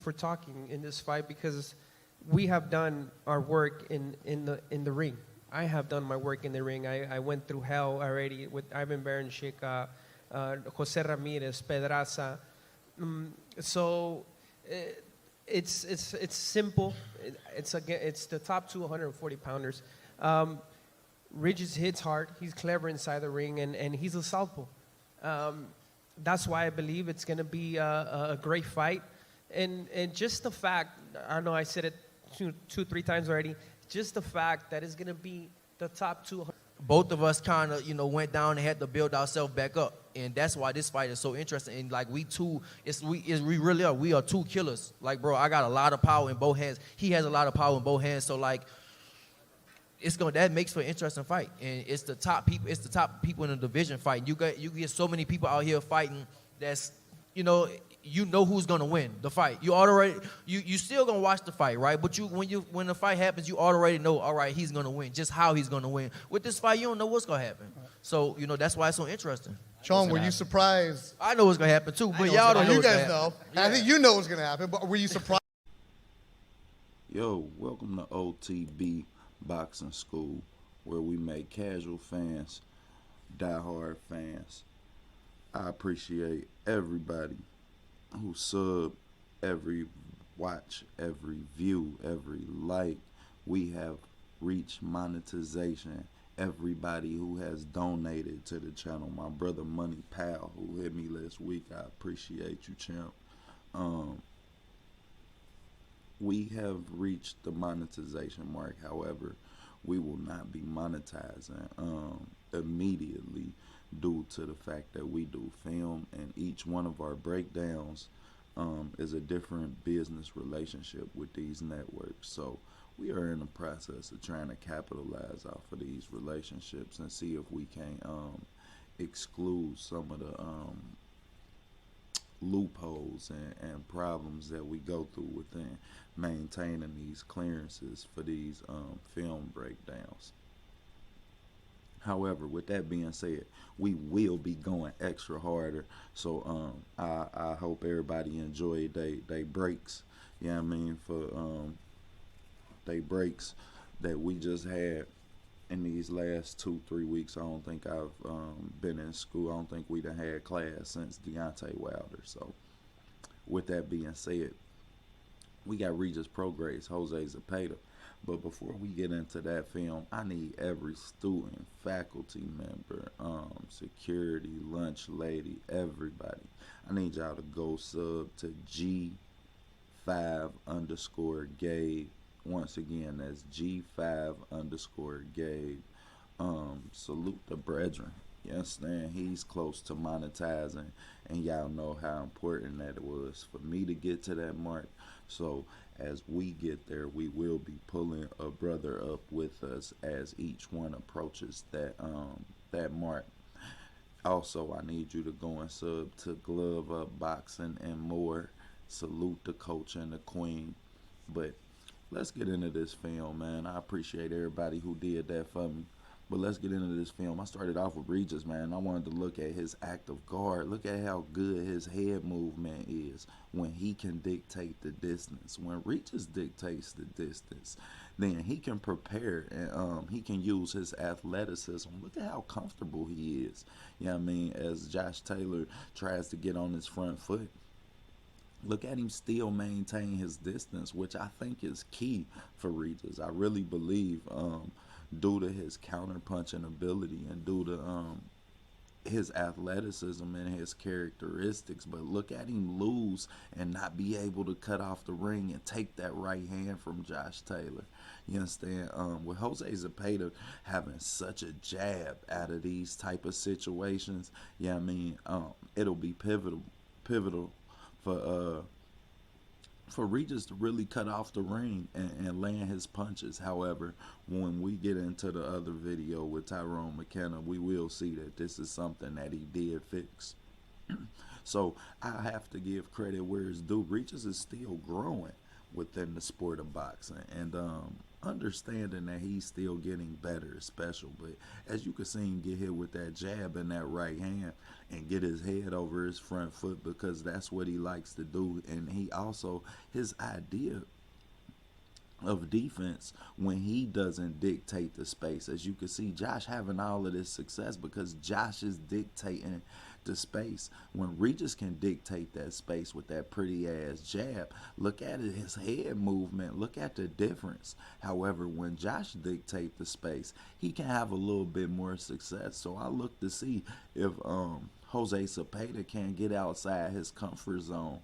for talking in this fight because we have done our work in the ring. I have done my work in the ring. I went through hell already with Ivan Baranchik, Jose Ramirez, Pedraza. So it's simple. It's the top 240 pounders. Regis hits hard. He's clever inside the ring, and he's a southpaw. That's why I believe it's going to be a great fight. And just the fact, I know I said it three times already, just the fact that it's going to be the top 200. Both of us kind of, went down and had to build ourselves back up. And that's why this fight is so interesting. And like we really are. We are two killers. Like, bro, I got a lot of power in both hands. He has a lot of power in both hands. So like, that makes for an interesting fight. And it's the top people in the division fighting. You get so many people out here fighting that's, you know who's gonna win the fight. You still gonna watch the fight, right? But when the fight happens, you already know, all right, he's gonna win. Just how he's gonna win. With this fight, you don't know what's gonna happen. So that's why it's so interesting. Sean, were you surprised? I know what's gonna happen too, but y'all don't know. You guys know. Yeah. I think you know what's gonna happen. But were you surprised? Yo, welcome to OTB Boxing School, where we make casual fans diehard fans. I appreciate everybody who sub, every watch, every view, every like. We have reached monetization. Everybody who has donated to the channel. My brother Money Pal, who hit me last week, I appreciate you, champ. We have reached the monetization mark. However, we will not be monetizing immediately due to the fact that we do film, and each one of our breakdowns is a different business relationship with these networks. So we are in the process of trying to capitalize off of these relationships and see if we can exclude some of the loopholes and problems that we go through within maintaining these clearances for these film breakdowns. However, with that being said, we will be going extra harder. So I hope everybody enjoyed they breaks. You know what I mean? For they breaks that we just had in these last 2-3 weeks. I don't think I've been in school. I don't think we done had class since Deontay Wilder. So with that being said, we got Regis, Prograise, Jose Zepeda. But before we get into that film, I need every student, faculty member, security, lunch lady, everybody. I need y'all to go sub to G5_Gabe. Once again, that's G5_Gabe. Salute the brethren. You understand? He's close to monetizing, and y'all know how important that it was for me to get to that mark. So as we get there, we will be pulling a brother up with us as each one approaches that mark. Also, I need you to go and sub to Glove Up Boxing and more. Salute the coach and the queen. But let's get into this film, man. I appreciate everybody who did that for me. But let's get into this film. I started off with Regis, man. I wanted to look at his active guard. Look at how good his head movement is when he can dictate the distance. When Regis dictates the distance, then he can prepare and he can use his athleticism. Look at how comfortable he is. You know what I mean? As Josh Taylor tries to get on his front foot. Look at him still maintain his distance, which I think is key for Regis. I really believe due to his counter-punching ability and due to his athleticism and his characteristics. But look at him lose and not be able to cut off the ring and take that right hand from Josh Taylor. You understand? With Jose Zepeda having such a jab out of these type of situations, yeah, I mean, it'll be pivotal for Regis to really cut off the ring and land his punches. However, when we get into the other video with Tyrone McKenna, we will see that this is something that he did fix. So I have to give credit where it's due. Regis is still growing within the sport of boxing, and understanding that he's still getting better is special. But as you can see him get hit with that jab in that right hand and get his head over his front foot, because that's what he likes to do. And he also, his idea of defense when he doesn't dictate the space. As you can see, Josh having all of this success because Josh is dictating the space. When Regis can dictate that space with that pretty ass jab, look at it, his head movement, look at the difference. However, when Josh dictate the space, he can have a little bit more success. So I look to see if Jose Zepeda can get outside his comfort zone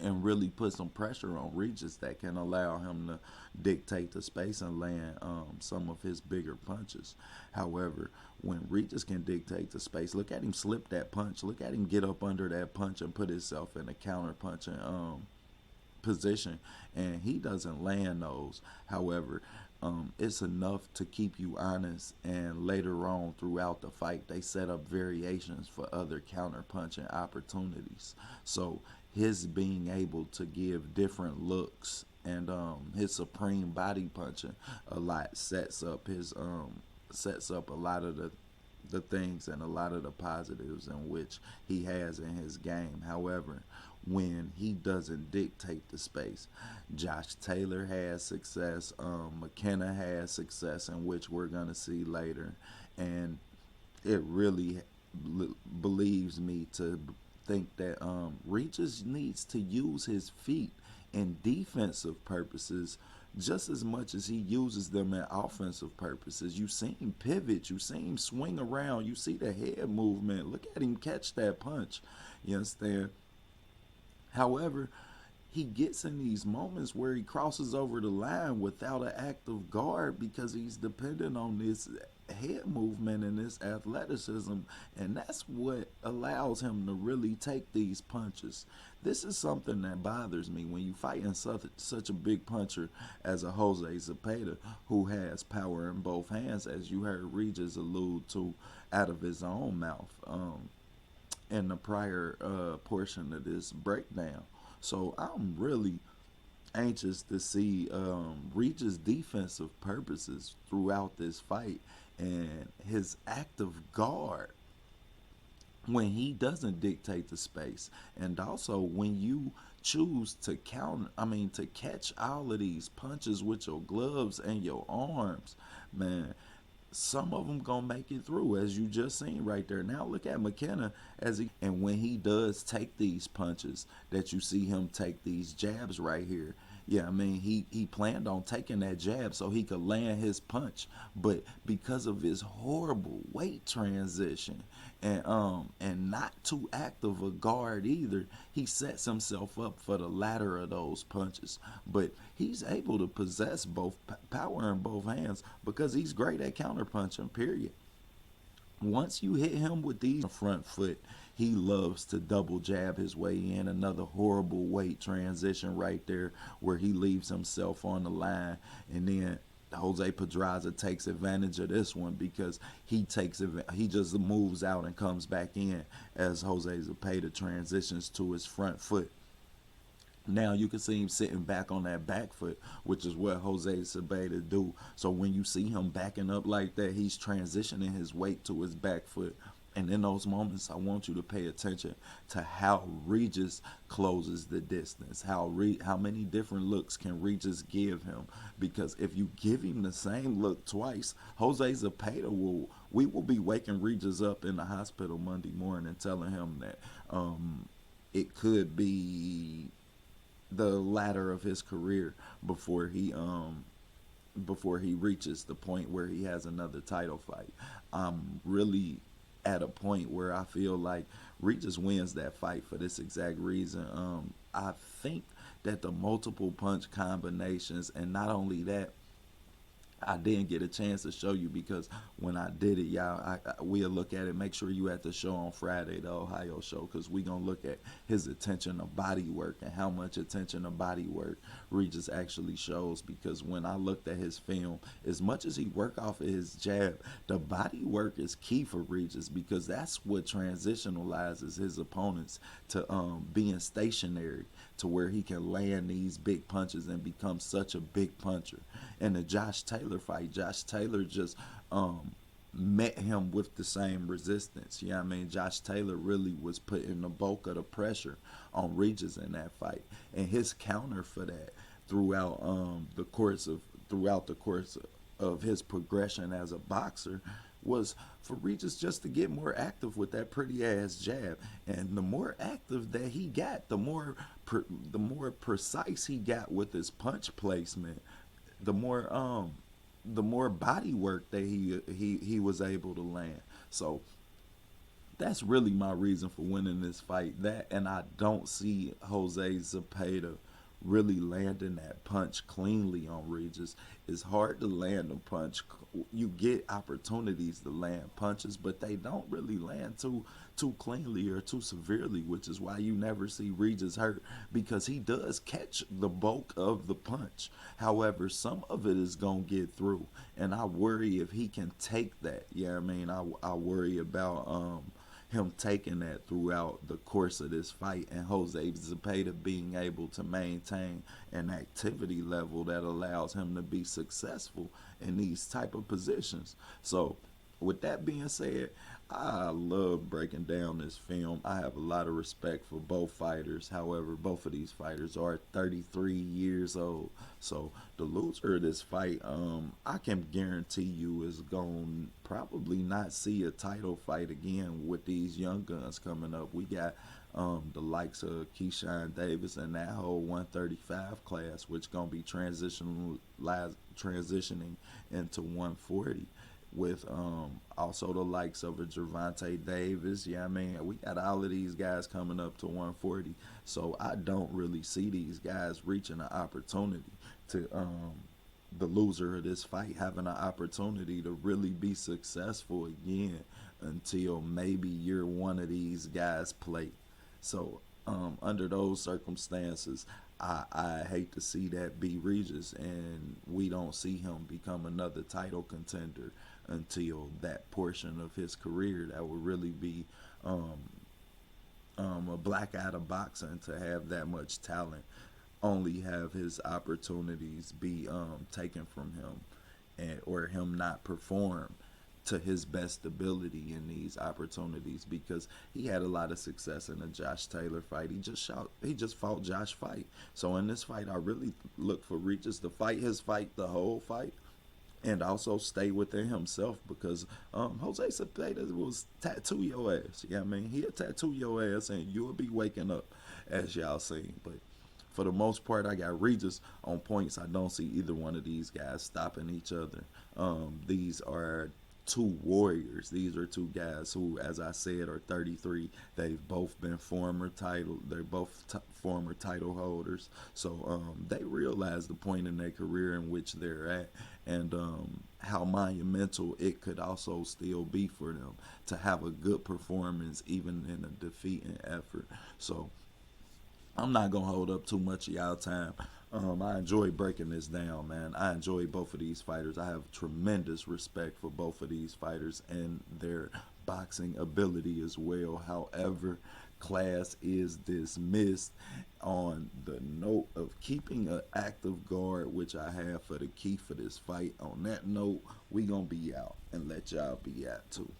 and really put some pressure on Regis that can allow him to dictate the space and land some of his bigger punches. However, when Regis can dictate the space, look at him slip that punch. Look at him get up under that punch and put himself in a counter punching position, and he doesn't land those. However, it's enough to keep you honest, and later on throughout the fight, they set up variations for other counter punching opportunities. So his being able to give different looks and his supreme body punching a lot sets up a lot of the things and a lot of the positives in which he has in his game. However, when he doesn't dictate the space, Josh Taylor has success, McKenna has success, in which we're going to see later, and it really believes me to think that Regis needs to use his feet in defensive purposes just as much as he uses them in offensive purposes. You see him pivot, you see him swing around, you see the head movement. Look at him catch that punch. You understand? However, he gets in these moments where he crosses over the line without an active guard because he's dependent on this head movement and this athleticism, and that's what allows him to really take these punches. This is something that bothers me when you fighting such a big puncher as a Jose Zepeda, who has power in both hands, as you heard Regis allude to out of his own mouth in the prior portion of this breakdown. So I'm really anxious to see Regis' defensive purposes throughout this fight and his active guard when he doesn't dictate the space, and also when you choose to to catch all of these punches with your gloves and your arms, man. Some of them gonna make it through, as you just seen right there. Now look at McKenna and when he does take these punches, that you see him take these jabs right here. Yeah, I mean, he planned on taking that jab so he could land his punch, but because of his horrible weight transition and not too active a guard either, he sets himself up for the latter of those punches. But he's able to possess both power in both hands because he's great at counter punching, period. Once you hit him with these front foot, he loves to double jab his way in. Another horrible weight transition right there where he leaves himself on the line. And then Jose Pedraza takes advantage of this one because he just moves out and comes back in as Jose Zepeda transitions to his front foot. Now you can see him sitting back on that back foot, which is what Jose Zepeda do. So when you see him backing up like that, he's transitioning his weight to his back foot. And in those moments, I want you to pay attention to how Regis closes the distance. How many different looks can Regis give him? Because if you give him the same look twice, Jose Zepeda we will be waking Regis up in the hospital Monday morning and telling him that it could be the latter of his career before he reaches the point where he has another title fight. I'm really at a point where I feel like Regis wins that fight for this exact reason. I think that the multiple punch combinations, and not only that, I didn't get a chance to show you because when I did it, y'all, we'll look at it. Make sure you at the show on Friday, the Ohio show, because we're going to look at his attention to body work and how much attention to body work Regis actually shows. Because when I looked at his film, as much as he worked off of his jab, the body work is key for Regis because that's what transitionalizes his opponents to being stationary, to where he can land these big punches and become such a big puncher. In the Josh Taylor fight, Josh Taylor just met him with the same resistance. You know what I mean? Josh Taylor really was putting the bulk of the pressure on Regis in that fight. And his counter for that throughout the course of his progression as a boxer was for Regis just to get more active with that pretty ass jab. And the more active that he got, the more precise he got with his punch placement, the more body work that he was able to land. So that's really my reason for winning this fight. That, and I don't see Jose Zepeda really landing that punch cleanly on Regis. It's hard to land a punch. You get opportunities to land punches, but they don't really land too cleanly or too severely, which is why you never see Regis hurt, because he does catch the bulk of the punch. However, some of it is going to get through, and I worry if he can take that. Yeah, I mean, I worry about him taking that throughout the course of this fight, and Jose Zepeda being able to maintain an activity level that allows him to be successful in these type of positions. So with that being said, I love breaking down this film. I have a lot of respect for both fighters. However, both of these fighters are 33 years old. So the loser of this fight, I can guarantee you is going to probably not see a title fight again with these young guns coming up. We got the likes of Keyshawn Davis and that whole 135 class, which going to be transitioning into 140. With also the likes of a Gervonta Davis. Yeah, I mean, we got all of these guys coming up to 140. So I don't really see these guys reaching an opportunity to the loser of this fight having an opportunity to really be successful again until maybe year one of these guys play. So under those circumstances, I hate to see that be Regis, and we don't see him become another title contender until that portion of his career. That would really be a black eye of boxing, to have that much talent, only have his opportunities be taken from him, and or him not perform to his best ability in these opportunities, because he had a lot of success in the Josh Taylor fight. He just fought Josh fight. So in this fight, I really look for Regis to fight his fight the whole fight, and also stay within himself, because Jose Zepeda was tattoo your ass. Yeah, I mean, he'll tattoo your ass and you'll be waking up, as y'all seen. But for the most part, I got Regis on points. I don't see either one of these guys stopping each other. These are two warriors. These are two guys who, as I said, are 33. They've both been they're both former title holders. So they realize the point in their career in which they're at, and how monumental it could also still be for them to have a good performance even in a defeating effort. So I'm not gonna hold up too much of y'all time. I enjoy breaking this down, man. I enjoy both of these fighters. I have tremendous respect for both of these fighters and their boxing ability as well. However, class is dismissed on the note of keeping an active guard, which I have for the key for this fight. On that note, we gonna be out and let y'all be out too.